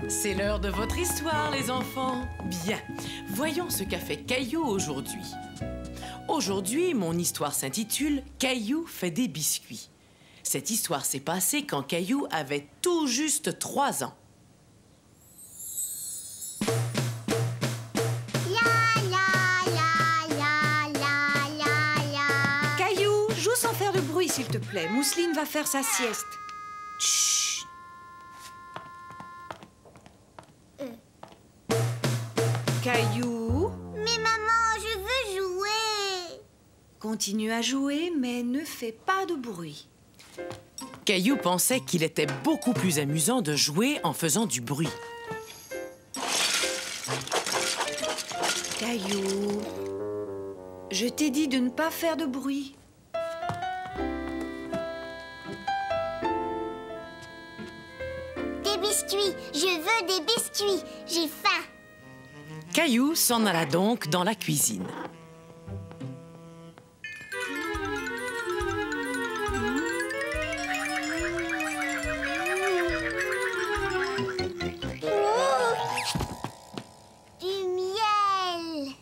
C'est l'heure de votre histoire, les enfants. Bien, voyons ce qu'a fait Caillou aujourd'hui. Aujourd'hui, mon histoire s'intitule « Caillou fait des biscuits ». Cette histoire s'est passée quand Caillou avait tout juste 3 ans. Caillou, joue sans faire de bruit, s'il te plaît. Mousseline va faire sa sieste. Chut. Caillou. Mais maman, je veux jouer. Continue à jouer, mais ne fais pas de bruit. Caillou pensait qu'il était beaucoup plus amusant de jouer en faisant du bruit. Caillou, je t'ai dit de ne pas faire de bruit. Des biscuits, je veux des biscuits. J'ai faim. Caillou s'en alla donc dans la cuisine. Du miel.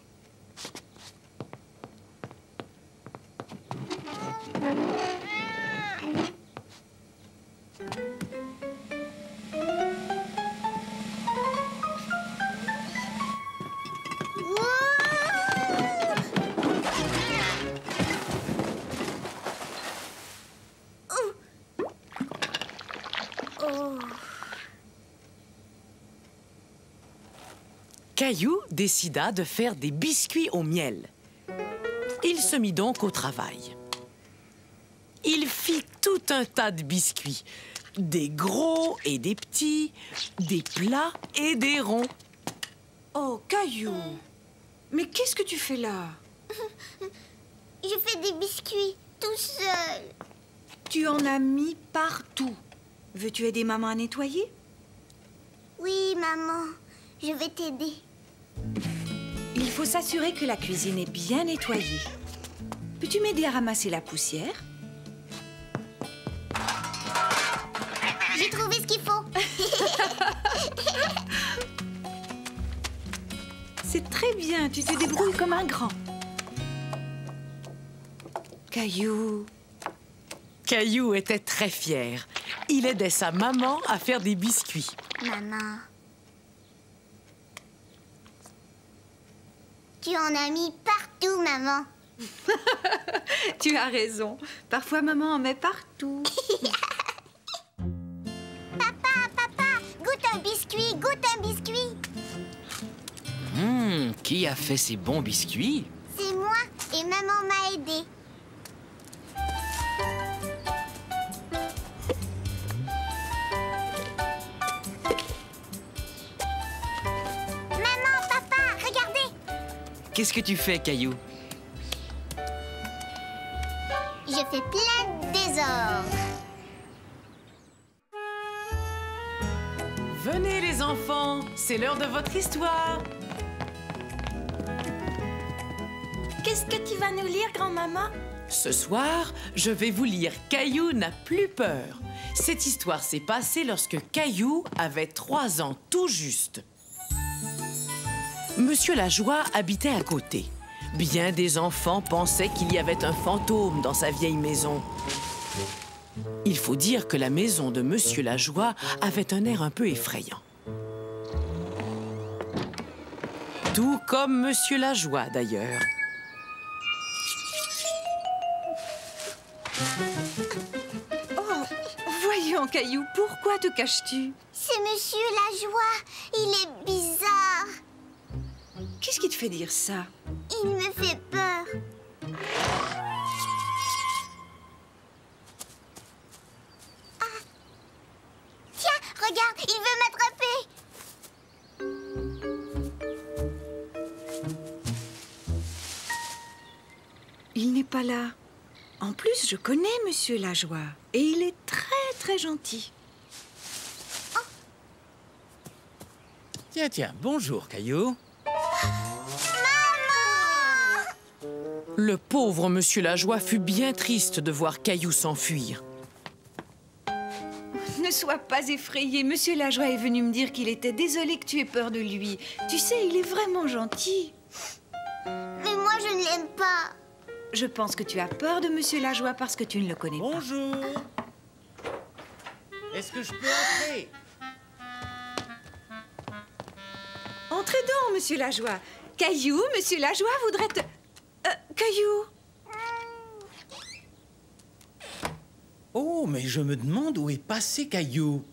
Caillou décida de faire des biscuits au miel. Il se mit donc au travail. Il fit tout un tas de biscuits, des gros et des petits, des plats et des ronds. Oh, Caillou, mais qu'est-ce que tu fais là? Je fais des biscuits tout seul. Tu en as mis partout. Veux-tu aider maman à nettoyer? Oui, maman, je vais t'aider. Il faut s'assurer que la cuisine est bien nettoyée. Peux-tu m'aider à ramasser la poussière? J'ai trouvé ce qu'il faut. C'est très bien, tu te débrouilles comme un grand. Caillou. Caillou était très fier. Il aidait sa maman à faire des biscuits. Maman. Tu en as mis partout, maman. Tu as raison. Parfois, maman en met partout. Papa, goûte un biscuit, goûte un biscuit. Qui a fait ces bons biscuits? C'est moi et maman m'a aidé. Maman, papa, regardez. Qu'est-ce que tu fais, Caillou? Je fais plein de désordre. Venez, les enfants, c'est l'heure de votre histoire. Qu'est-ce que tu vas nous lire, grand-maman? Ce soir, je vais vous lire Caillou n'a plus peur. Cette histoire s'est passée lorsque Caillou avait 3 ans tout juste. Monsieur Lajoie habitait à côté. Bien des enfants pensaient qu'il y avait un fantôme dans sa vieille maison. Il faut dire que la maison de Monsieur Lajoie avait un air un peu effrayant. Tout comme Monsieur Lajoie, d'ailleurs. Oh, voyons, Caillou, pourquoi te caches-tu? C'est Monsieur Lajoie. Il est bizarre. Qu'est-ce qui te fait dire ça? Il me fait peur. Ah. Tiens, regarde, il veut m'attraper. Il n'est pas là. En plus, je connais Monsieur Lajoie. Et il est très, très gentil. Tiens, bonjour, Caillou. Le pauvre Monsieur Lajoie fut bien triste de voir Caillou s'enfuir. Ne sois pas effrayé. Monsieur Lajoie est venu me dire qu'il était désolé que tu aies peur de lui. Tu sais, il est vraiment gentil. Mais moi, je ne l'aime pas. Je pense que tu as peur de Monsieur Lajoie parce que tu ne le connais pas. Bonjour. Est-ce que je peux entrer? Entrez donc, Monsieur Lajoie. Caillou, Monsieur Lajoie voudrait te... Caillou. Oh, mais je me demande où est passé Caillou.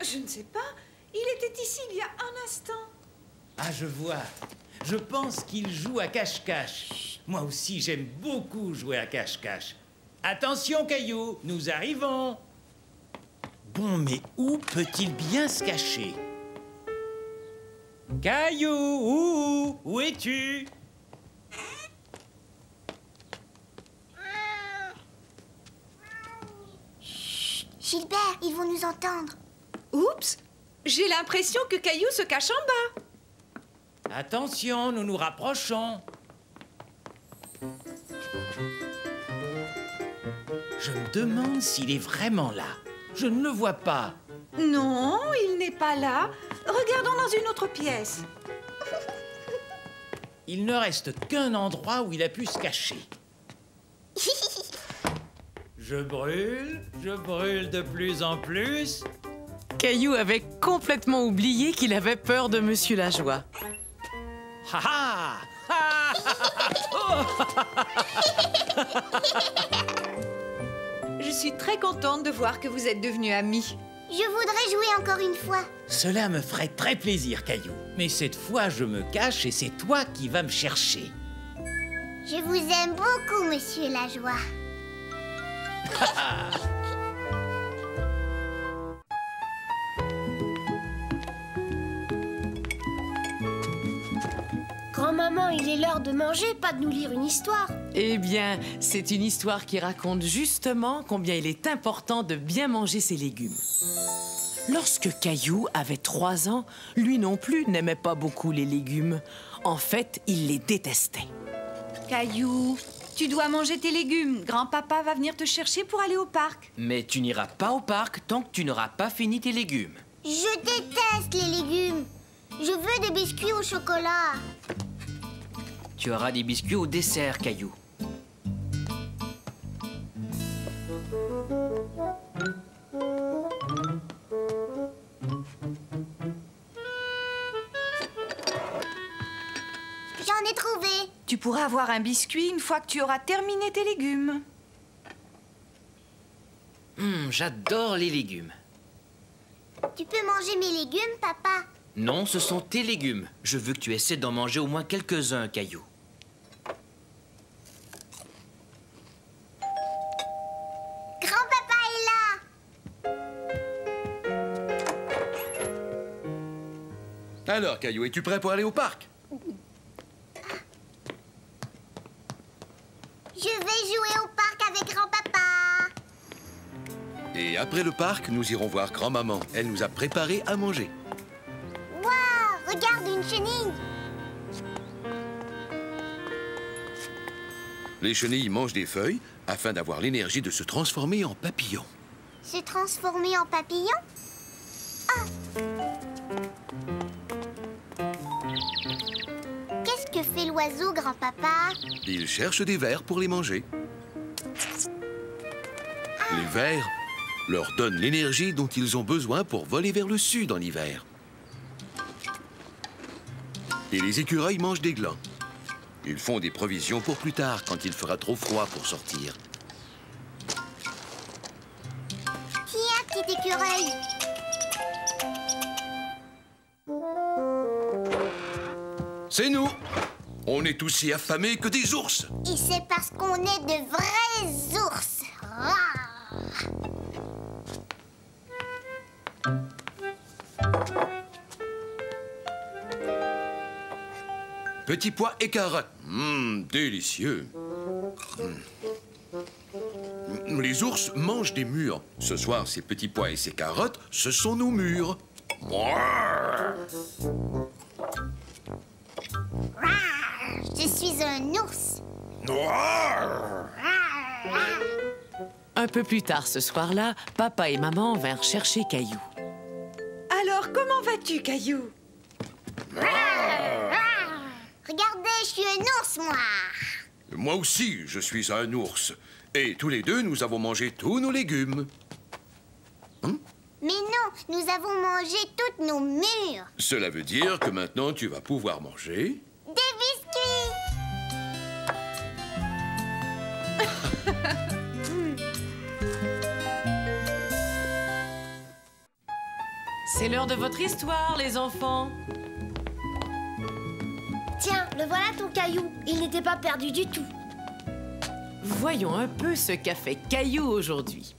Je ne sais pas. Il était ici il y a un instant. Ah, je vois. Je pense qu'il joue à cache-cache. Moi aussi, j'aime beaucoup jouer à cache-cache. Attention, Caillou, nous arrivons. Bon, mais où peut-il bien se cacher? Caillou, où es-tu? Gilbert, ils vont nous entendre. Oups. J'ai l'impression que Caillou se cache en bas. Attention, nous nous rapprochons. Je me demande s'il est vraiment là. Je ne le vois pas. Non, il n'est pas là. Regardons dans une autre pièce. Il ne reste qu'un endroit où il a pu se cacher. Je brûle de plus en plus. Caillou avait complètement oublié qu'il avait peur de Monsieur Lajoie. Ha ha! Je suis très contente de voir que vous êtes devenus amis. Je voudrais jouer encore une fois. Cela me ferait très plaisir, Caillou. Mais cette fois, je me cache et c'est toi qui vas me chercher. Je vous aime beaucoup, Monsieur Lajoie. Grand-maman, il est l'heure de manger, pas de nous lire une histoire. Eh bien, c'est une histoire qui raconte justement combien il est important de bien manger ses légumes. Lorsque Caillou avait 3 ans, lui non plus n'aimait pas beaucoup les légumes. En fait, il les détestait. Caillou, tu dois manger tes légumes. Grand-papa va venir te chercher pour aller au parc. Mais tu n'iras pas au parc tant que tu n'auras pas fini tes légumes. Je déteste les légumes. Je veux des biscuits au chocolat. Tu auras des biscuits au dessert, Caillou. J'en ai trouvé. Tu pourras avoir un biscuit une fois que tu auras terminé tes légumes. J'adore les légumes. Tu peux manger mes légumes, papa? Non, ce sont tes légumes. Je veux que tu essaies d'en manger au moins quelques-uns, Caillou. Grand-papa est là. Alors, Caillou, es-tu prêt pour aller au parc? Je vais jouer au parc avec grand-papa. Et après le parc, nous irons voir grand-maman. Elle nous a préparé à manger. Waouh, regarde une chenille. Les chenilles mangent des feuilles afin d'avoir l'énergie de se transformer en papillon. Se transformer en papillon? Qu'est-ce que fait l'oiseau, grand-papa? Ils cherchent des vers pour les manger. Les vers leur donnent l'énergie dont ils ont besoin pour voler vers le sud en hiver. Et les écureuils mangent des glands. Ils font des provisions pour plus tard, quand il fera trop froid pour sortir. Tiens, petit écureuil. C'est nous! On est aussi affamés que des ours! Et c'est parce qu'on est de vrais ours. Rah. Petits pois et carottes. Délicieux. Les ours mangent des mûres. Ce soir, ces petits pois et ces carottes, ce sont nos mûres. Rah. Je suis un ours. Rah. Un peu plus tard ce soir-là, papa et maman vinrent chercher Caillou. Alors, comment vas-tu, Caillou? Regardez, je suis un ours, moi. Moi aussi, je suis un ours. Et tous les deux, nous avons mangé tous nos légumes. Mais non, nous avons mangé toutes nos mûres. Cela veut dire que maintenant, tu vas pouvoir manger... Des biscuits. C'est l'heure de votre histoire, les enfants. Tiens, le voilà ton Caillou. Il n'était pas perdu du tout. Voyons un peu ce qu'a fait Caillou aujourd'hui.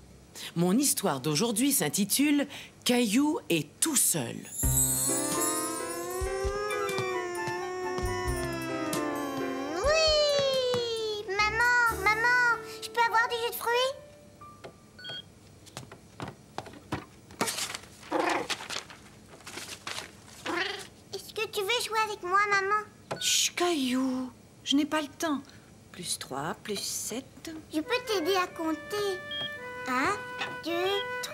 Mon histoire d'aujourd'hui s'intitule « Caillou est tout seul ». Oui. Maman, je peux avoir du jus de fruits? Est-ce que tu veux jouer avec moi, maman? Chut, Caillou, je n'ai pas le temps. Plus 3, plus 7... Je peux t'aider à compter. 1, 2,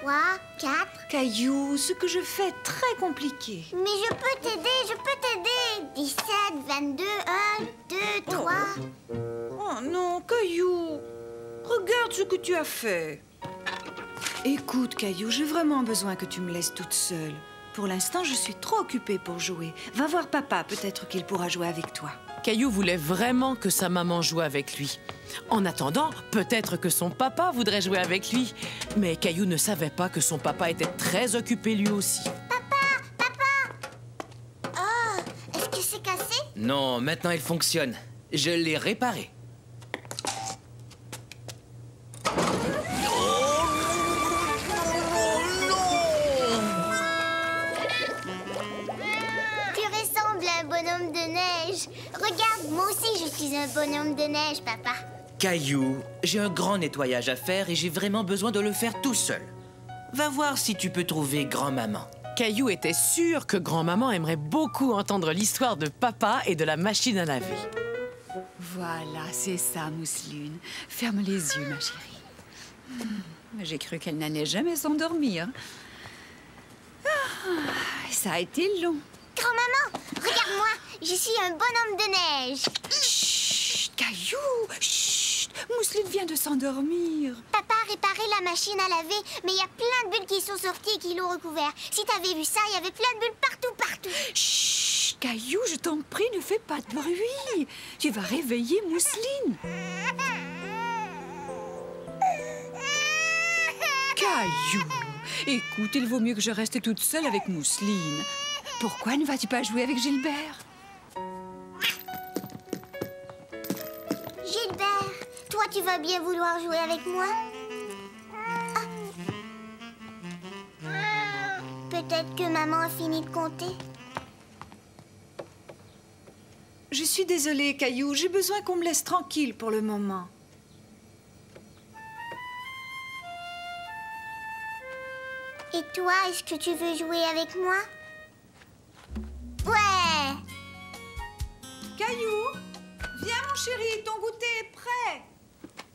3, 4. Caillou, ce que je fais est très compliqué. Mais je peux t'aider. 17, 22, 1, 2, 3. Oh non, Caillou, regarde ce que tu as fait. Écoute, Caillou, j'ai vraiment besoin que tu me laisses toute seule. Pour l'instant, je suis trop occupée pour jouer. Va voir papa, peut-être qu'il pourra jouer avec toi. Caillou voulait vraiment que sa maman joue avec lui. En attendant, peut-être que son papa voudrait jouer avec lui. Mais Caillou ne savait pas que son papa était très occupé lui aussi. Oh, est-ce que c'est cassé? Non, maintenant il fonctionne. Je l'ai réparé. Tu ressembles à un bonhomme de neige. Regarde, moi aussi je suis un bonhomme de neige, papa. Caillou, j'ai un grand nettoyage à faire et j'ai vraiment besoin de le faire tout seul. Va voir si tu peux trouver grand-maman. Caillou était sûr que grand-maman aimerait beaucoup entendre l'histoire de papa et de la machine à laver. Voilà, c'est ça, Mousseline. Ferme les yeux, ma chérie. J'ai cru qu'elle n'allait jamais s'endormir. Ça a été long. Grand-maman, regarde-moi, je suis un bonhomme de neige. Chut, Caillou, chut. Mousseline vient de s'endormir. Papa a réparé la machine à laver, mais il y a plein de bulles qui sont sorties et qui l'ont recouvert. Si t'avais vu ça, il y avait plein de bulles partout. Chut, Caillou, je t'en prie, ne fais pas de bruit. Tu vas réveiller Mousseline. Caillou, écoute, il vaut mieux que je reste toute seule avec Mousseline. Pourquoi ne vas-tu pas jouer avec Gilbert? Gilbert, toi tu vas bien vouloir jouer avec moi? Peut-être que maman a fini de compter. Je suis désolée, Caillou, j'ai besoin qu'on me laisse tranquille pour le moment. Et toi, est-ce que tu veux jouer avec moi? Ouais! Caillou, viens mon chéri, ton goûter est prêt.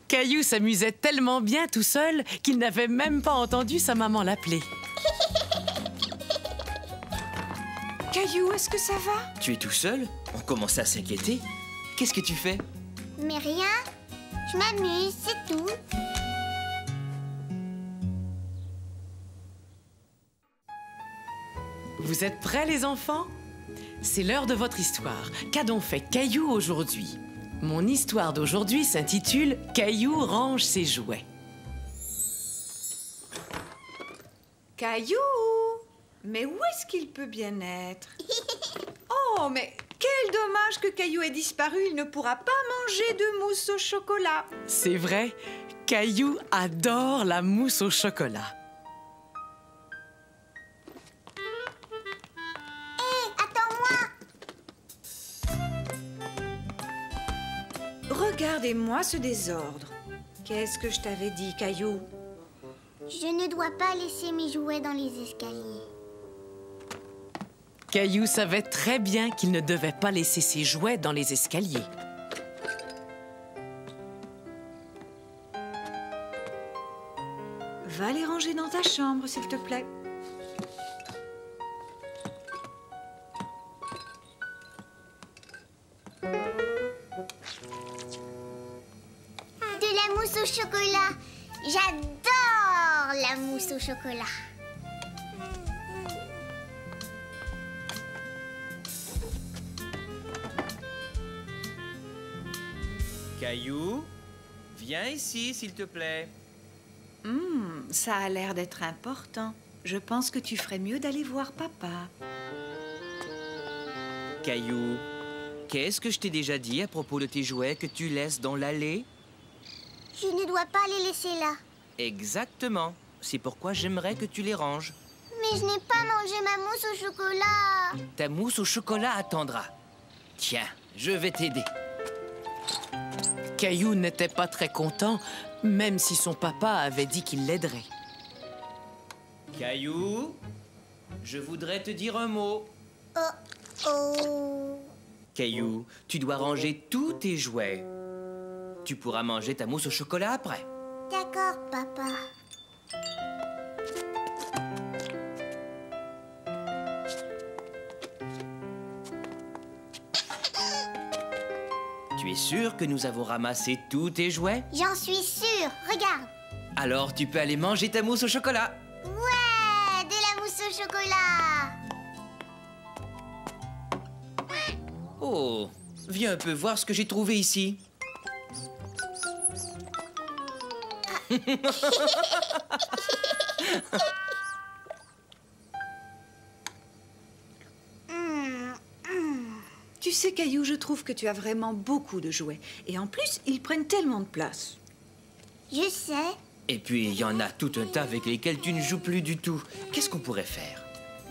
Caillou s'amusait tellement bien tout seul qu'il n'avait même pas entendu sa maman l'appeler. Caillou, est-ce que ça va? Tu es tout seul? On commence à s'inquiéter. Qu'est-ce que tu fais? Mais rien, je m'amuse, c'est tout. Vous êtes prêts, les enfants? C'est l'heure de votre histoire. Qu'a donc fait Caillou aujourd'hui? Mon histoire d'aujourd'hui s'intitule « Caillou range ses jouets ». Caillou, mais où est-ce qu'il peut bien être? Oh, mais quel dommage que Caillou ait disparu. Il ne pourra pas manger de mousse au chocolat. C'est vrai, Caillou adore la mousse au chocolat. Regardez-moi ce désordre. Qu'est-ce que je t'avais dit, Caillou? Je ne dois pas laisser mes jouets dans les escaliers. Caillou savait très bien qu'il ne devait pas laisser ses jouets dans les escaliers. Va les ranger dans ta chambre, s'il te plaît. De la mousse au chocolat. J'adore la mousse au chocolat. Caillou, viens ici, s'il te plaît. Ça a l'air d'être important. Je pense que tu ferais mieux d'aller voir papa. Caillou, qu'est-ce que je t'ai déjà dit à propos de tes jouets que tu laisses dans l'allée? Je ne dois pas les laisser là. Exactement. C'est pourquoi j'aimerais que tu les ranges. Mais je n'ai pas mangé ma mousse au chocolat. Ta mousse au chocolat attendra. Tiens, je vais t'aider. Caillou n'était pas très content, même si son papa avait dit qu'il l'aiderait. Caillou, je voudrais te dire un mot. Oh. Caillou, tu dois ranger tous tes jouets. Tu pourras manger ta mousse au chocolat après. D'accord, papa. Tu es sûr que nous avons ramassé tous tes jouets? J'en suis sûre. Regarde. Alors tu peux aller manger ta mousse au chocolat. Ouais, de la mousse au chocolat. Oh, viens un peu voir ce que j'ai trouvé ici. Tu sais, Caillou, je trouve que tu as vraiment beaucoup de jouets. Et en plus, ils prennent tellement de place. Je sais. Et puis, il y en a tout un tas avec lesquels tu ne joues plus du tout. Qu'est-ce qu'on pourrait faire?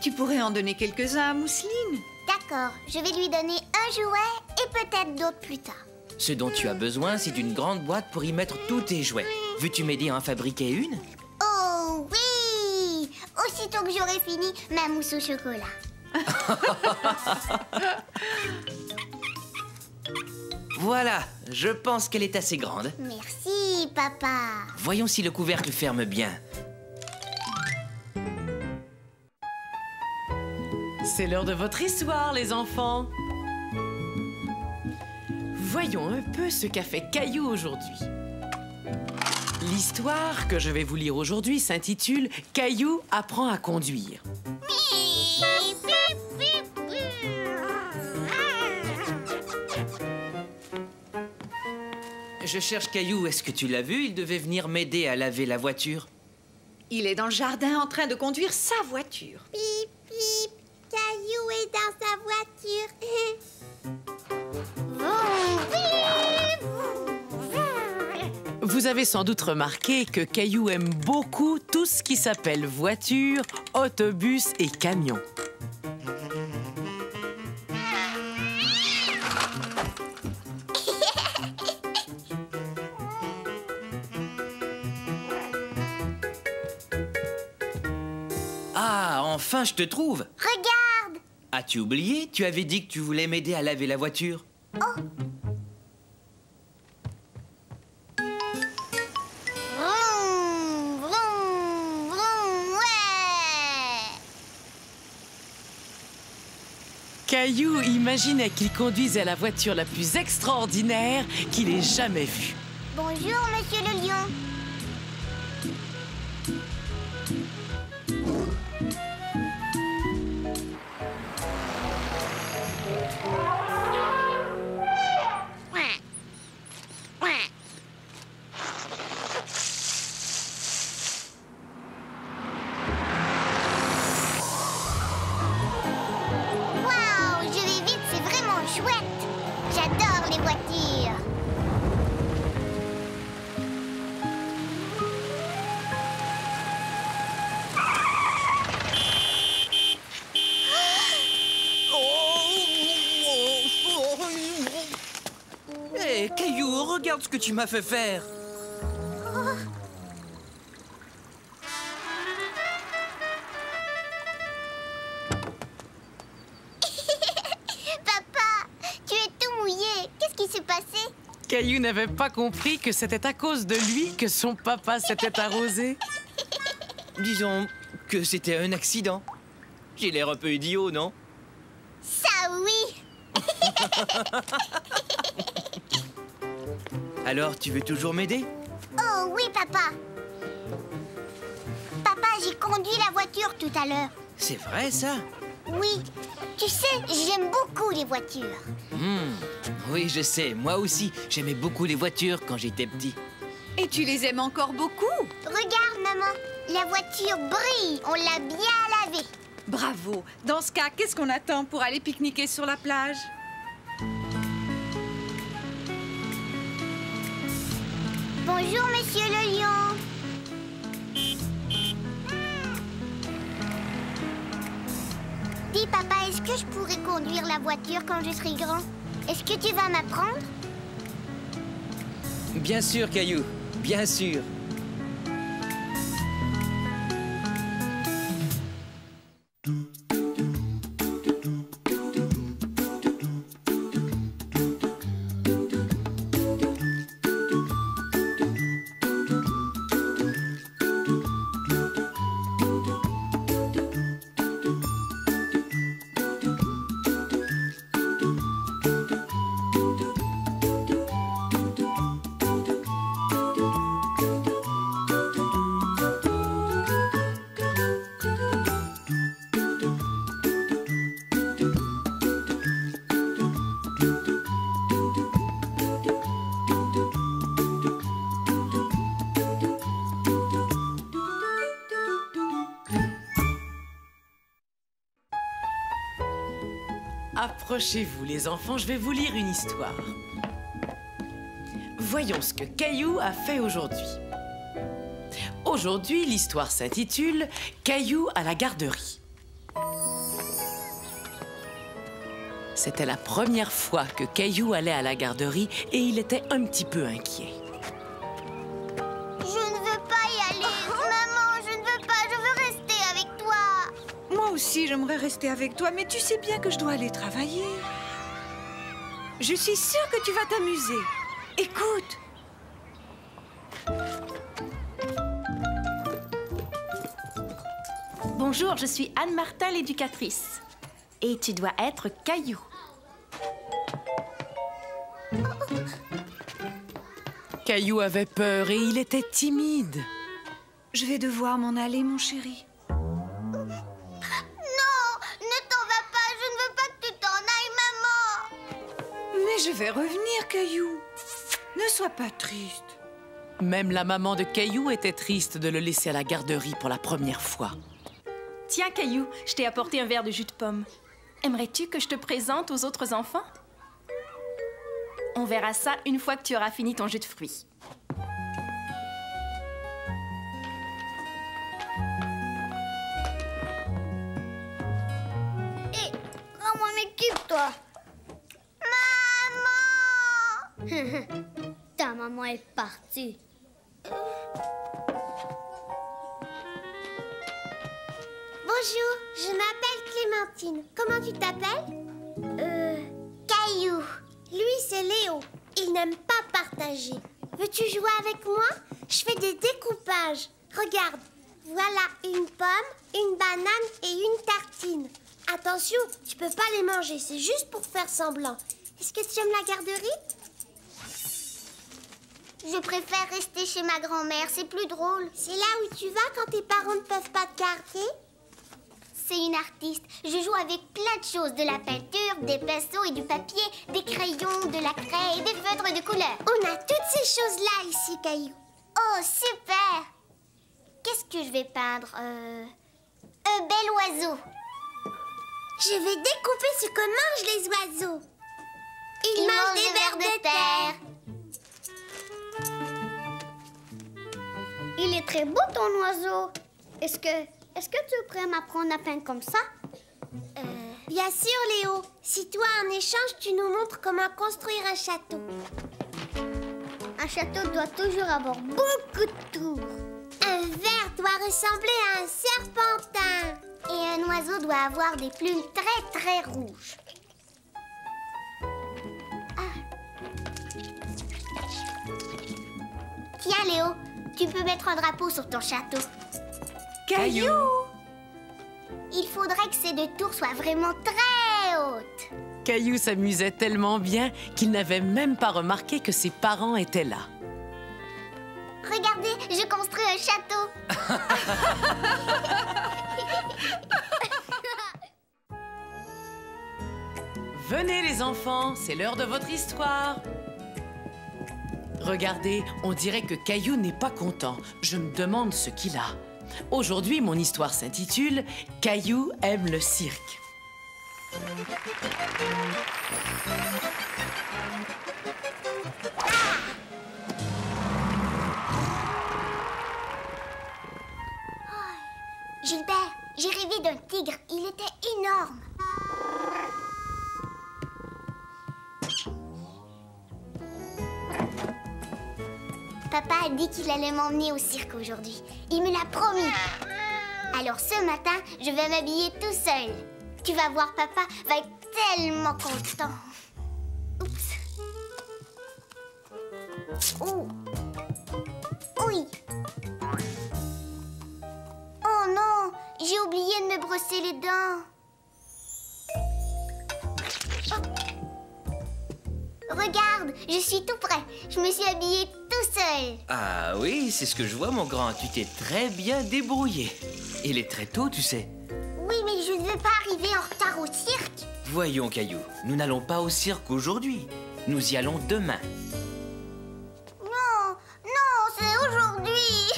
Tu pourrais en donner quelques-uns à Mousseline. D'accord, je vais lui donner un jouet et peut-être d'autres plus tard. Ce dont tu as besoin, c'est d'une grande boîte pour y mettre tous tes jouets. Veux-tu m'aider à en fabriquer une? Oh oui! Aussitôt que j'aurai fini ma mousse au chocolat. Voilà, je pense qu'elle est assez grande. Merci, papa. Voyons si le couvercle ferme bien. C'est l'heure de votre histoire, les enfants. Voyons un peu ce qu'a fait Caillou aujourd'hui. L'histoire que je vais vous lire aujourd'hui s'intitule « Caillou apprend à conduire ». Je cherche Caillou. Est-ce que tu l'as vu? Il devait venir m'aider à laver la voiture. Il est dans le jardin en train de conduire sa voiture. Pip, pip, Caillou est dans sa voiture. Vous avez sans doute remarqué que Caillou aime beaucoup tout ce qui s'appelle voiture, autobus et camion. Ah, enfin, je te trouve! Regarde! As-tu oublié? Tu avais dit que tu voulais m'aider à laver la voiture. Oh! Vroom, vroom, vroom, ouais! Caillou imaginait qu'il conduisait la voiture la plus extraordinaire qu'il ait jamais vue. Bonjour, monsieur le lion. Waouh, je vais vite, c'est vraiment chouette. J'adore les voitures. Hé, Caillou, regarde ce que tu m'as fait faire. Papa, tu es tout mouillé. Qu'est-ce qui s'est passé? Caillou n'avait pas compris que c'était à cause de lui que son papa s'était arrosé. Disons que c'était un accident. J'ai l'air un peu idiot, non? Ça, oui. Alors, tu veux toujours m'aider? Oh, oui, papa. Papa, j'ai conduit la voiture tout à l'heure. C'est vrai, ça? Oui. Tu sais, j'aime beaucoup les voitures. Oui, je sais. Moi aussi, j'aimais beaucoup les voitures quand j'étais petit. Et tu les aimes encore beaucoup? Regarde, maman. La voiture brille. On l'a bien lavée. Bravo. Dans ce cas, qu'est-ce qu'on attend pour aller pique-niquer sur la plage? Bonjour, monsieur le lion. Dis, papa, est-ce que je pourrais conduire la voiture quand je serai grand? Est-ce que tu vas m'apprendre? Bien sûr, Caillou. Bien sûr. Approchez-vous, les enfants, je vais vous lire une histoire. Voyons ce que Caillou a fait aujourd'hui. Aujourd'hui, l'histoire s'intitule « Caillou à la garderie ». C'était la première fois que Caillou allait à la garderie et il était un petit peu inquiet. Je ne veux pas y aller. Maman, je ne veux pas. Je veux rester avec toi. Moi aussi, j'aimerais rester avec toi, mais tu sais bien que je dois aller travailler. Je suis sûre que tu vas t'amuser. Écoute. Bonjour, je suis Anne-Martin, l'éducatrice. Et tu dois être Caillou. Caillou avait peur et il était timide. Je vais devoir m'en aller, mon chéri. Non, ne t'en vas pas. Je ne veux pas que tu t'en ailles, maman. Mais je vais revenir, Caillou. Ne sois pas triste. Même la maman de Caillou était triste de le laisser à la garderie pour la première fois. Tiens, Caillou, je t'ai apporté un verre de jus de pomme. Aimerais-tu que je te présente aux autres enfants? On verra ça une fois que tu auras fini ton jus de fruits. Hé, rends-moi mes cubes, toi. Maman. Ta maman est partie. Bonjour, je m'appelle Clémentine. Comment tu t'appelles? Caillou. Lui, c'est Léo. Il n'aime pas partager. Veux-tu jouer avec moi? Je fais des découpages. Regarde, voilà une pomme, une banane et une tartine. Attention, tu peux pas les manger, c'est juste pour faire semblant. Est-ce que tu aimes la garderie? Je préfère rester chez ma grand-mère, c'est plus drôle. C'est là où tu vas quand tes parents ne peuvent pas te garder? C'est une artiste. Je joue avec plein de choses. De la peinture, des pinceaux et du papier, des crayons, de la craie et des feutres de couleur. On a toutes ces choses-là ici, Caillou. Oh, super! Qu'est-ce que je vais peindre? Un bel oiseau. Je vais découper ce que mangent les oiseaux. Ils mangent des vers de terre. Il est très beau, ton oiseau. Est-ce que tu pourrais m'apprendre à peindre comme ça? Bien sûr, Léo. Si toi, en échange, tu nous montres comment construire un château. Un château doit toujours avoir beaucoup de tours. Un ver doit ressembler à un serpentin. Et un oiseau doit avoir des plumes très, très rouges. Tiens, Léo, tu peux mettre un drapeau sur ton château. Caillou! Il faudrait que ces 2 tours soient vraiment très hautes. Caillou s'amusait tellement bien qu'il n'avait même pas remarqué que ses parents étaient là. Regardez, je construis un château. Venez les enfants, c'est l'heure de votre histoire. Regardez, on dirait que Caillou n'est pas content. Je me demande ce qu'il a. Aujourd'hui, mon histoire s'intitule « Caillou aime le cirque ». Gilbert, j'ai rêvé d'un tigre. Il était énorme. Papa a dit qu'il allait m'emmener au cirque aujourd'hui. Il me l'a promis. Alors ce matin, je vais m'habiller tout seul. Tu vas voir, papa va être tellement content. Oups. Oh. Oui. Oh non, j'ai oublié de me brosser les dents. Oh. Regarde, je suis tout prêt. Je me suis habillée tout seul. Ah oui, c'est ce que je vois, mon grand. Tu t'es très bien débrouillé. Il est très tôt, tu sais. Oui, mais je ne veux pas arriver en retard au cirque. Voyons, Caillou, nous n'allons pas au cirque aujourd'hui. Nous y allons demain. Non, non, c'est aujourd'hui.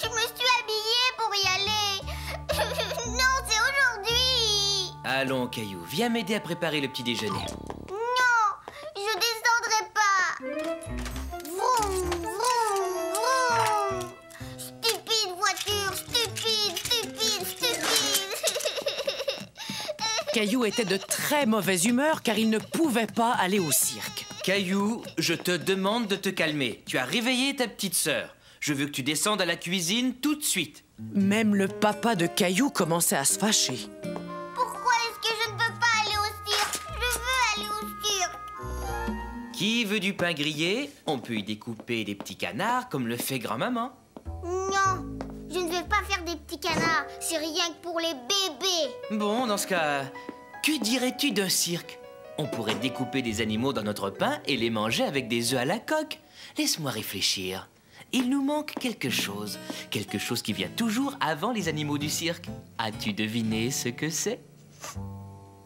Je me suis habillée pour y aller. Non, c'est aujourd'hui. Allons, Caillou, viens m'aider à préparer le petit déjeuner. Non, je descendrai pas. Vroom, vroom, vroom. Stupide voiture, stupide, stupide, stupide. Caillou était de très mauvaise humeur car il ne pouvait pas aller au cirque. Caillou, je te demande de te calmer. Tu as réveillé ta petite sœur. Je veux que tu descendes à la cuisine tout de suite. Même le papa de Caillou commençait à se fâcher. Pourquoi est-ce que je ne peux pas aller au cirque? Je veux aller au cirque. Qui veut du pain grillé? On peut y découper des petits canards comme le fait grand-maman. Non, je ne veux pas faire des petits canards. C'est rien que pour les bébés. Bon, dans ce cas, que dirais-tu d'un cirque? On pourrait découper des animaux dans notre pain et les manger avec des œufs à la coque. Laisse-moi réfléchir. Il nous manque quelque chose qui vient toujours avant les animaux du cirque. As-tu deviné ce que c'est?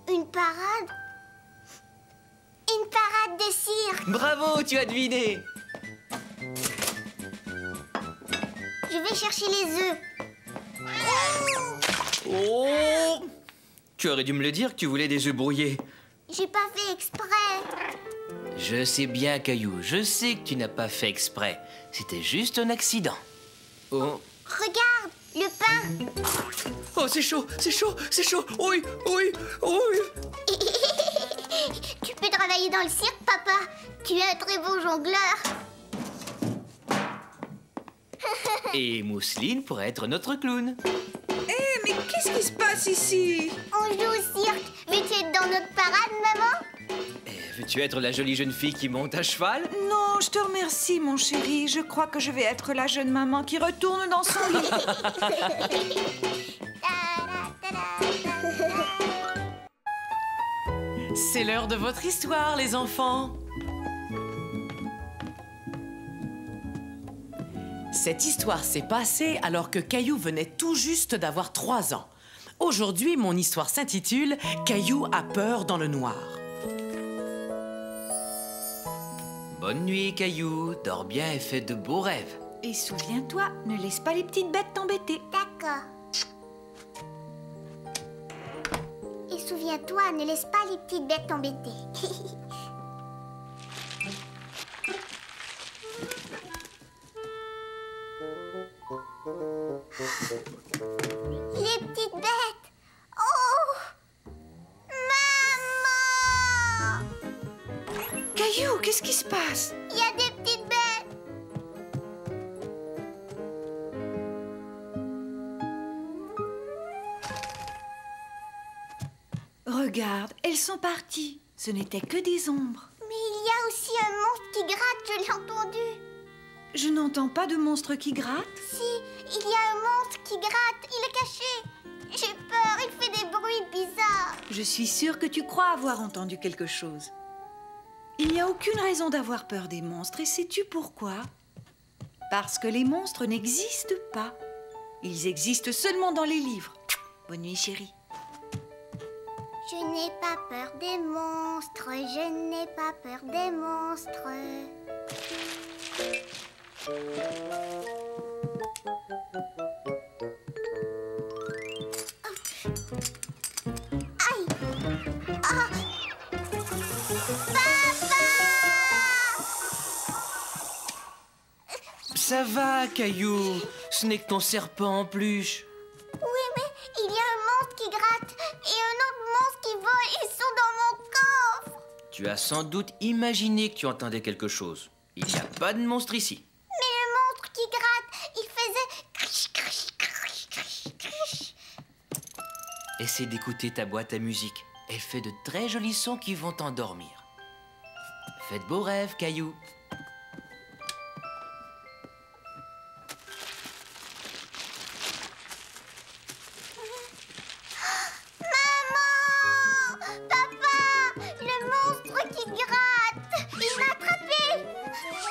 Une parade? Une parade de cirque. Bravo, tu as deviné! Je vais chercher les œufs. Oh! Tu aurais dû me le dire que tu voulais des œufs brouillés. J'ai pas fait exprès. Je sais bien, Caillou, je sais que tu n'as pas fait exprès. C'était juste un accident. Oh, Regarde, le pain. oh, c'est chaud, c'est chaud, c'est chaud. Oui, oui, oui. Tu peux travailler dans le cirque, papa. Tu es un très beau jongleur. Et Mousseline pourrait être notre clown. Hé, mais qu'est-ce qui se passe ici? On joue au cirque. Veux-tu être dans notre parade, maman? Veux-tu être la jolie jeune fille qui monte à cheval? Non, je te remercie, mon chéri. Je crois que je vais être la jeune maman qui retourne dans son lit. C'est l'heure de votre histoire, les enfants. Cette histoire s'est passée alors que Caillou venait tout juste d'avoir 3 ans. Aujourd'hui, mon histoire s'intitule « Caillou a peur dans le noir ». Bonne nuit, Caillou. Dors bien et fais de beaux rêves. Et souviens-toi, ne laisse pas les petites bêtes t'embêter. D'accord. Et souviens-toi, ne laisse pas les petites bêtes t'embêter. Les petites bêtes. Oh! Maman! Caillou, qu'est-ce qui se passe? Il y a des petites bêtes. Regarde, elles sont parties. Ce n'étaient que des ombres. Mais il y a aussi un monstre qui gratte, je l'ai entendu. Je n'entends pas de monstre qui gratte. Si, Il y a un monstre qui gratte. Il est caché. J'ai peur. Il fait des bruits bizarres. Je suis sûre que tu crois avoir entendu quelque chose. Il n'y a aucune raison d'avoir peur des monstres. Et sais-tu pourquoi? Parce que les monstres n'existent pas. Ils existent seulement dans les livres. Bonne nuit, chérie. Je n'ai pas peur des monstres. Je n'ai pas peur des monstres. Aïe! Ah! Papa! Ça va, Caillou. Ce n'est que ton serpent en peluche. Oui, mais il y a un monstre qui gratte et un autre monstre qui vole. Ils sont dans mon coffre. Tu as sans doute imaginé que tu entendais quelque chose. Il n'y a pas de monstre ici. Mais le monstre qui gratte, il faisait crish, crish, crish, crish, crish. Essaie d'écouter ta boîte à musique. Elle fait de très jolis sons qui vont t'endormir. Fais de beaux rêves, Caillou. Maman! Papa! Le monstre qui gratte! Il m'a attrapé!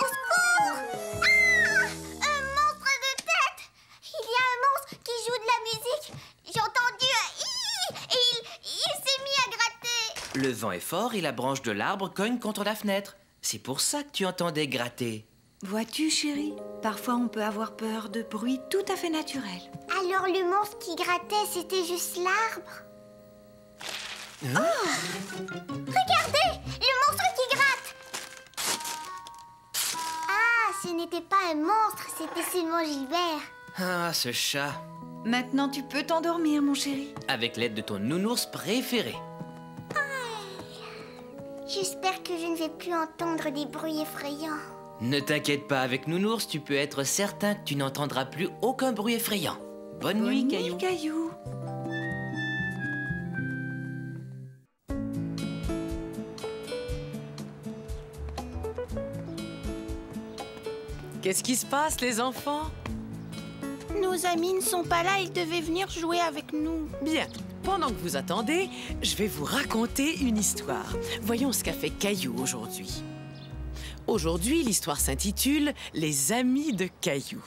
Au secours! Ah! Un monstre de tête! Il y a un monstre qui joue de la musique! J'ai entendu un hi! Et il s'est mis à gratter! Le vent est fort et la branche de l'arbre cogne contre la fenêtre. C'est pour ça que tu entendais gratter. Vois-tu, chérie? Parfois, on peut avoir peur de bruits tout à fait naturels. Alors le monstre qui grattait, c'était juste l'arbre? Regardez! Le monstre qui gratte! Ah, ce n'était pas un monstre, c'était seulement Gilbert. Ah, ce chat. Maintenant, tu peux t'endormir, mon chéri. Avec l'aide de ton nounours préféré. J'espère que je ne vais plus entendre des bruits effrayants. Ne t'inquiète pas, avec nounours, tu peux être certain que tu n'entendras plus aucun bruit effrayant. Bonne nuit, Caillou. Caillou. Qu'est-ce qui se passe, les enfants? Nos amis ne sont pas là, ils devaient venir jouer avec nous. Bien. Pendant que vous attendez, je vais vous raconter une histoire. Voyons ce qu'a fait Caillou aujourd'hui. Aujourd'hui, l'histoire s'intitule « Les amis de Caillou ».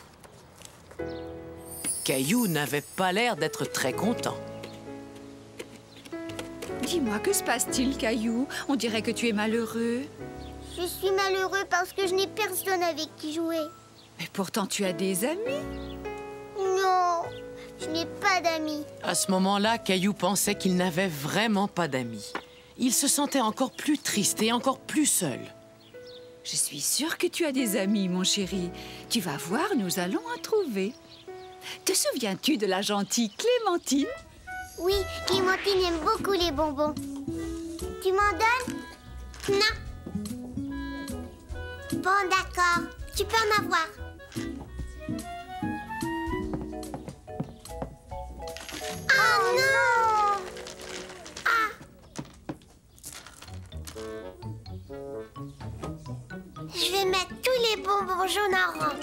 Caillou n'avait pas l'air d'être très content. Dis-moi, que se passe-t-il, Caillou? On dirait que tu es malheureux. Je suis malheureux parce que je n'ai personne avec qui jouer. Mais pourtant, tu as des amis. Non, je n'ai pas d'amis. À ce moment-là, Caillou pensait qu'il n'avait vraiment pas d'amis. Il se sentait encore plus triste et encore plus seul. Je suis sûre que tu as des amis, mon chéri. Tu vas voir, nous allons en trouver. Te souviens-tu de la gentille Clémentine? Oui, Clémentine aime beaucoup les bonbons. Tu m'en donnes? Non. Bon, d'accord. Tu peux en avoir. Oh non! Ah! Je vais mettre tous les bonbons jaunes en rang.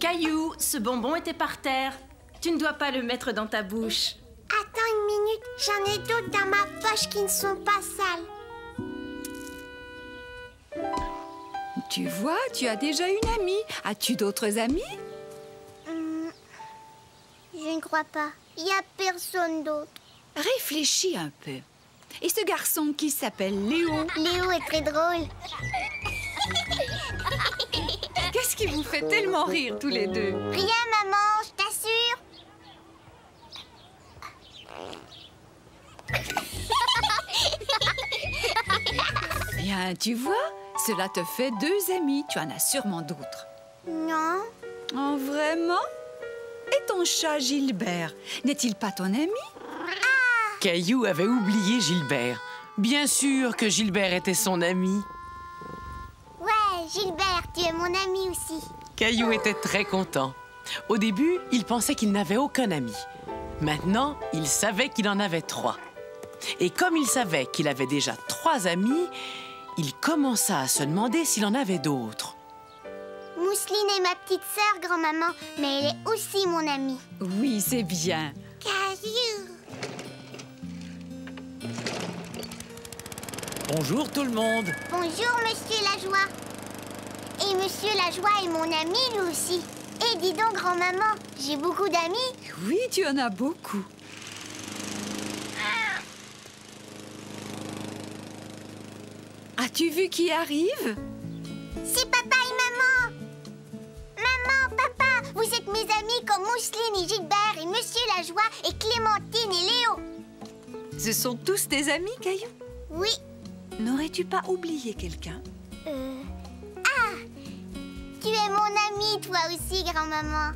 Caillou, ce bonbon était par terre. Tu ne dois pas le mettre dans ta bouche. Attends une minute, j'en ai d'autres dans ma poche qui ne sont pas sales. Tu vois, tu as déjà une amie. As-tu d'autres amis? Je ne crois pas. Il n'y a personne d'autre. Réfléchis un peu. Et ce garçon qui s'appelle Léo? Léo est très drôle. Qu'est-ce qui vous fait tellement rire tous les deux? Rien, maman, je t'assure. Bien, tu vois, cela te fait deux amis. Tu en as sûrement d'autres. Non. Oh, vraiment? Et ton chat Gilbert, n'est-il pas ton ami? Caillou avait oublié Gilbert. Bien sûr que Gilbert était son ami. Ouais, Gilbert, tu es mon ami aussi. Caillou était très content. Au début, il pensait qu'il n'avait aucun ami. Maintenant, il savait qu'il en avait 3. Et comme il savait qu'il avait déjà 3 amis, il commença à se demander s'il en avait d'autres. Mousseline est ma petite sœur, grand-maman, mais elle est aussi mon amie. Oui, c'est bien. Caillou. Bonjour tout le monde. Bonjour, Monsieur Lajoie. Et Monsieur Lajoie est mon ami, lui aussi. Et dis donc, grand-maman, j'ai beaucoup d'amis. Oui, tu en as beaucoup. As-tu vu qui arrive? C'est papa et maman. Maman, papa, vous êtes mes amis comme Mousseline et Gilbert et Monsieur Lajoie et Clémentine et Léo. Ce sont tous tes amis, Caillou? Oui. N'aurais-tu pas oublié quelqu'un? Ah, tu es mon ami, toi aussi, grand-maman.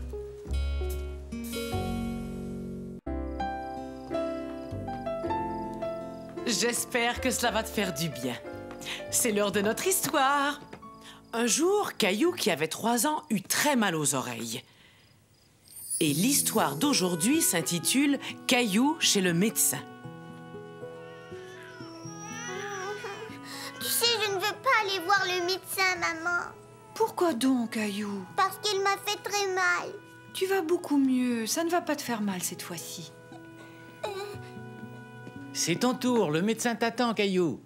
J'espère que cela va te faire du bien. C'est l'heure de notre histoire. Un jour, Caillou, qui avait 3 ans, eut très mal aux oreilles. Et l'histoire d'aujourd'hui s'intitule « Caillou chez le médecin ». Tu sais, je ne veux pas aller voir le médecin, maman. Pourquoi donc, Caillou? Parce qu'il m'a fait très mal. Tu vas beaucoup mieux. Ça ne va pas te faire mal cette fois-ci. C'est ton tour, le médecin t'attend, Caillou.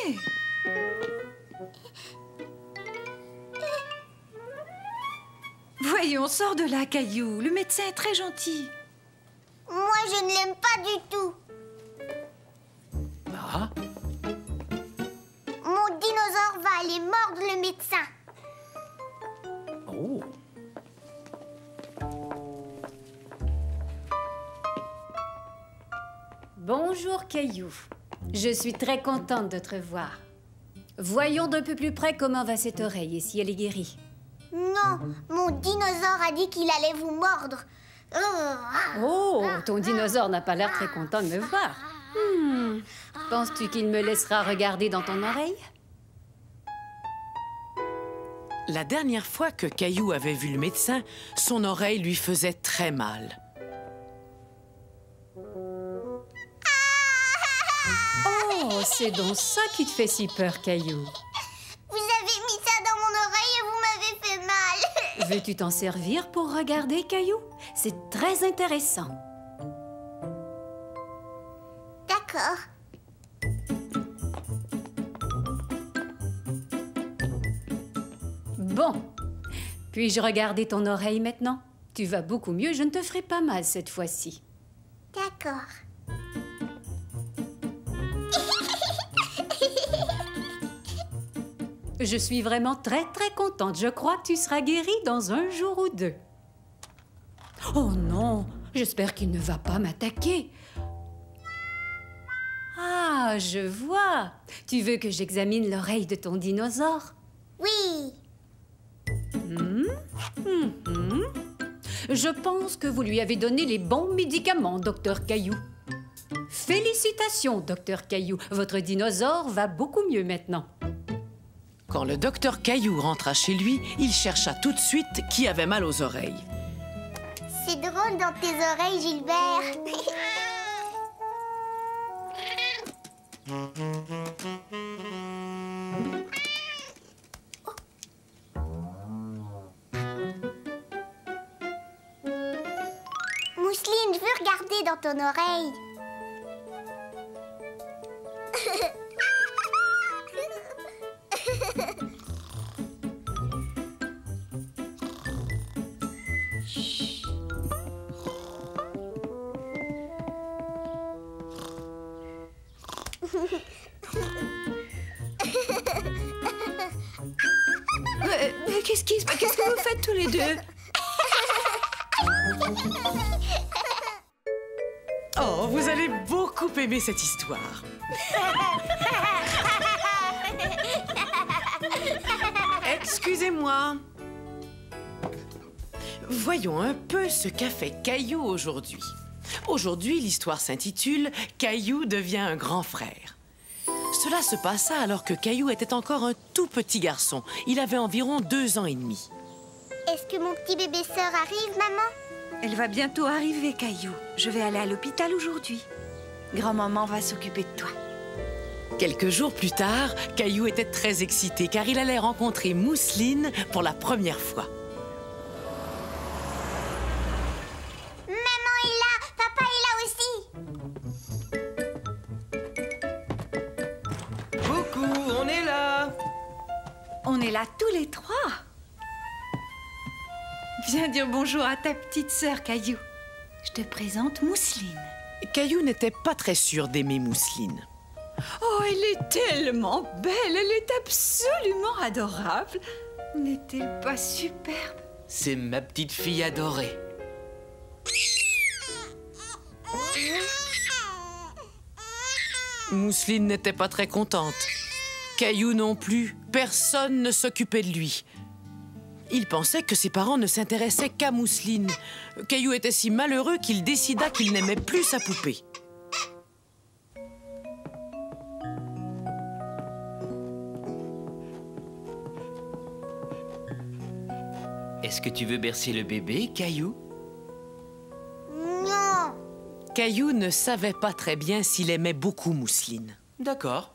Hé! Voyons, sors de là, Caillou. Le médecin est très gentil. Moi, je ne l'aime pas du tout. Ah, Mon dinosaure va aller mordre le médecin. oh. Bonjour Caillou, je suis très contente de te revoir. Voyons d'un peu plus près comment va cette oreille et si elle est guérie. Non, mon dinosaure a dit qu'il allait vous mordre. Oh, ton dinosaure n'a pas l'air très content de me voir. Penses-tu qu'il me laissera regarder dans ton oreille? La dernière fois que Caillou avait vu le médecin, son oreille lui faisait très mal. Oh, c'est donc ça qui te fait si peur, Caillou. Vous avez mis ça dans mon oreille et vous m'avez fait mal. Veux-tu t'en servir pour regarder, Caillou? C'est très intéressant. D'accord. Bon, puis-je regarder ton oreille maintenant? Tu vas beaucoup mieux, je ne te ferai pas mal cette fois-ci. D'accord. Je suis vraiment très contente. Je crois que tu seras guérie dans un jour ou deux. Oh non, j'espère qu'il ne va pas m'attaquer. Ah, je vois. Tu veux que j'examine l'oreille de ton dinosaure? Oui. Je pense que vous lui avez donné les bons médicaments, Docteur Caillou. Félicitations, Docteur Caillou. Votre dinosaure va beaucoup mieux maintenant. Quand le docteur Caillou rentra chez lui, il chercha tout de suite qui avait mal aux oreilles. C'est drôle dans tes oreilles, Gilbert. Mousseline, je veux regarder dans ton oreille. Qu'est-ce que vous faites tous les deux? Oh, vous allez beaucoup aimer cette histoire. Excusez-moi. Voyons un peu ce qu'a fait Caillou aujourd'hui. Aujourd'hui, l'histoire s'intitule « Caillou devient un grand frère ». Cela se passa alors que Caillou était encore un tout petit garçon. Il avait environ 2 ans et demi. Est-ce que mon petit bébé sœur arrive, maman? Elle va bientôt arriver, Caillou. Je vais aller à l'hôpital aujourd'hui. Grand-maman va s'occuper de toi. Quelques jours plus tard, Caillou était très excité car il allait rencontrer Mousseline pour la première fois. Maman est là, papa est là aussi. Coucou, on est là. On est là tous les trois. Viens dire bonjour à ta petite sœur, Caillou. Je te présente Mousseline. Caillou n'était pas très sûr d'aimer Mousseline. Oh, elle est tellement belle, elle est absolument adorable. N'est-elle pas superbe? C'est ma petite fille adorée. Mousseline n'était pas très contente. Caillou non plus. Personne ne s'occupait de lui. Il pensait que ses parents ne s'intéressaient qu'à Mousseline. Caillou était si malheureux qu'il décida qu'il n'aimait plus sa poupée. Est-ce que tu veux bercer le bébé, Caillou? Non. Caillou ne savait pas très bien s'il aimait beaucoup Mousseline. D'accord.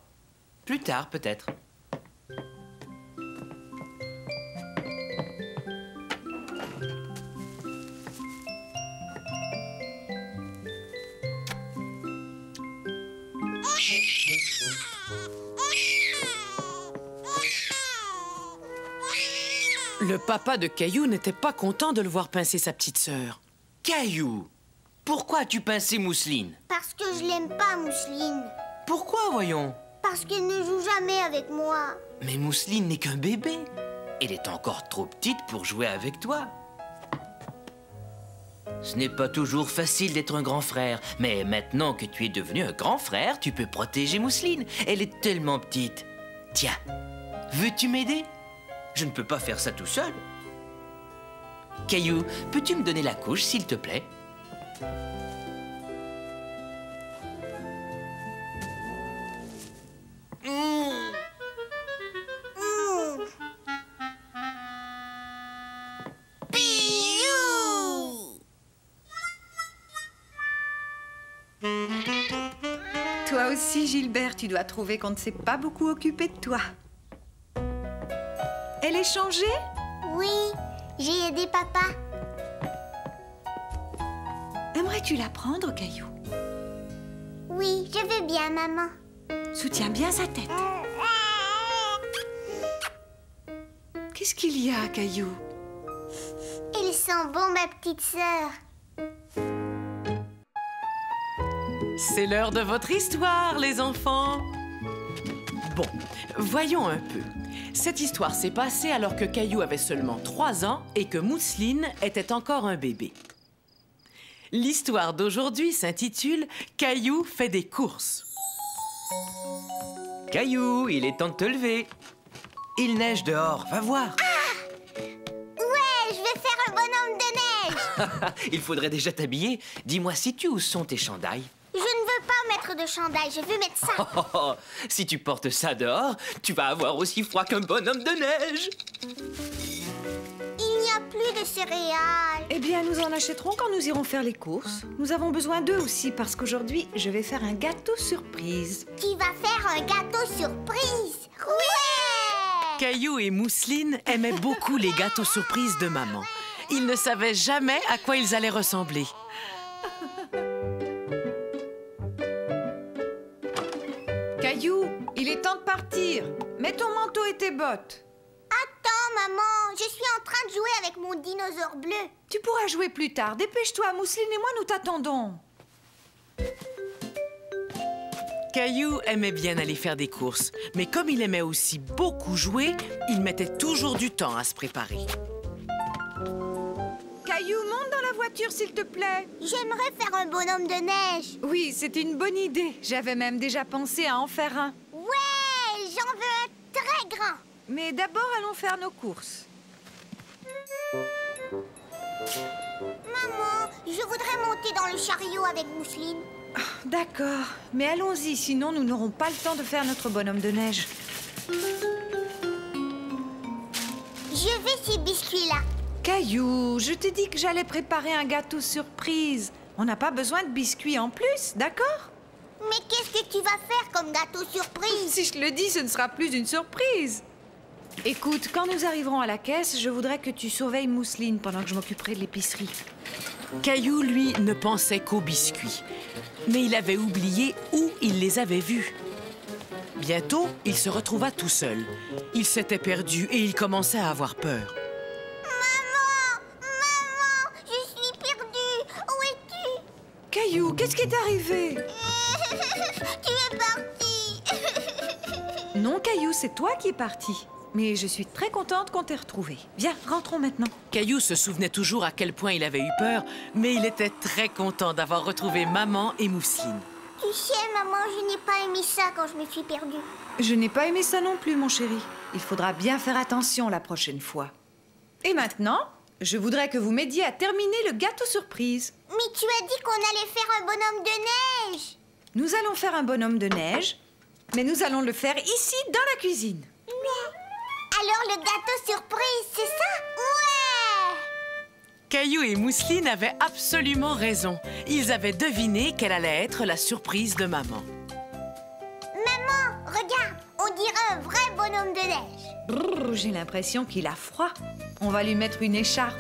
Plus tard, peut-être. Le papa de Caillou n'était pas content de le voir pincer sa petite sœur. Caillou, pourquoi as-tu pincé Mousseline? Parce que je l'aime pas, Mousseline. Pourquoi, voyons? Parce qu'elle ne joue jamais avec moi. Mais Mousseline n'est qu'un bébé. Elle est encore trop petite pour jouer avec toi. Ce n'est pas toujours facile d'être un grand frère, mais maintenant que tu es devenu un grand frère, tu peux protéger Mousseline. Elle est tellement petite. Tiens, veux-tu m'aider? Je ne peux pas faire ça tout seul. Caillou, peux-tu me donner la couche, s'il te plaît? Toi aussi, Gilbert, tu dois trouver qu'on ne s'est pas beaucoup occupé de toi. Elle est changée? Oui, j'ai aidé papa. Aimerais-tu la prendre, Caillou? Oui, je veux bien, maman. Soutiens bien sa tête. Qu'est-ce qu'il y a, Caillou? Elle sent bon, ma petite sœur. C'est l'heure de votre histoire, les enfants. Bon, voyons un peu. Cette histoire s'est passée alors que Caillou avait seulement 3 ans et que Mousseline était encore un bébé. L'histoire d'aujourd'hui s'intitule « Caillou fait des courses ». Caillou, il est temps de te lever. Il neige dehors, va voir. Ouais, je vais faire un bonhomme de neige. Il faudrait déjà t'habiller. Dis-moi, sais-tu où sont tes chandails? Je ne veux pas mettre de chandail, je veux mettre ça. Si tu portes ça dehors, tu vas avoir aussi froid qu'un bonhomme de neige. Il n'y a plus de céréales. Eh bien, nous en achèterons quand nous irons faire les courses. Nous avons besoin d'eux aussi parce qu'aujourd'hui, je vais faire un gâteau surprise. Tu vas faire un gâteau surprise. Ouais! Caillou et Mousseline aimaient beaucoup les gâteaux surprises de maman. Ils ne savaient jamais à quoi ils allaient ressembler. Caillou, il est temps de partir. Mets ton manteau et tes bottes. Attends, maman, je suis en train de jouer avec mon dinosaure bleu. Tu pourras jouer plus tard. Dépêche-toi, Mousseline et moi, nous t'attendons. Caillou aimait bien aller faire des courses, mais comme il aimait aussi beaucoup jouer, il mettait toujours du temps à se préparer. Caillou, monte dans la voiture, s'il te plaît. J'aimerais faire un bonhomme de neige. Oui, c'est une bonne idée. J'avais même déjà pensé à en faire un. Ouais, j'en veux un très grand. Mais d'abord, allons faire nos courses. Maman, je voudrais monter dans le chariot avec Mousseline. D'accord, mais allons-y, sinon nous n'aurons pas le temps de faire notre bonhomme de neige. Je veux ces biscuits-là. Caillou, je t'ai dit que j'allais préparer un gâteau surprise. On n'a pas besoin de biscuits en plus, d'accord? Mais qu'est-ce que tu vas faire comme gâteau surprise? Si je le dis, ce ne sera plus une surprise. Écoute, quand nous arriverons à la caisse, je voudrais que tu surveilles Mousseline pendant que je m'occuperai de l'épicerie. Caillou, lui, ne pensait qu'aux biscuits. Mais il avait oublié où il les avait vus. Bientôt, il se retrouva tout seul. Il s'était perdu et il commençait à avoir peur. Maman, je suis perdue. Où es-tu? Caillou, qu'est-ce qui est arrivé? Tu es parti. Non, Caillou, c'est toi qui es parti. Mais je suis très contente qu'on t'ait retrouvé. Viens, rentrons maintenant. Caillou se souvenait toujours à quel point il avait eu peur, mais il était très content d'avoir retrouvé maman et Mousseline. Tu sais, maman, je n'ai pas aimé ça quand je me suis perdue. Je n'ai pas aimé ça non plus, mon chéri. Il faudra bien faire attention la prochaine fois. Et maintenant, je voudrais que vous m'aidiez à terminer le gâteau surprise. Mais tu as dit qu'on allait faire un bonhomme de neige. Nous allons faire un bonhomme de neige, mais nous allons le faire ici, dans la cuisine. Alors le gâteau surprise, c'est ça? Ouais! Caillou et Mousseline avaient absolument raison. Ils avaient deviné quelle allait être la surprise de maman. Maman, regarde, on dirait un vrai bonhomme de neige. Brrr, j'ai l'impression qu'il a froid. On va lui mettre une écharpe.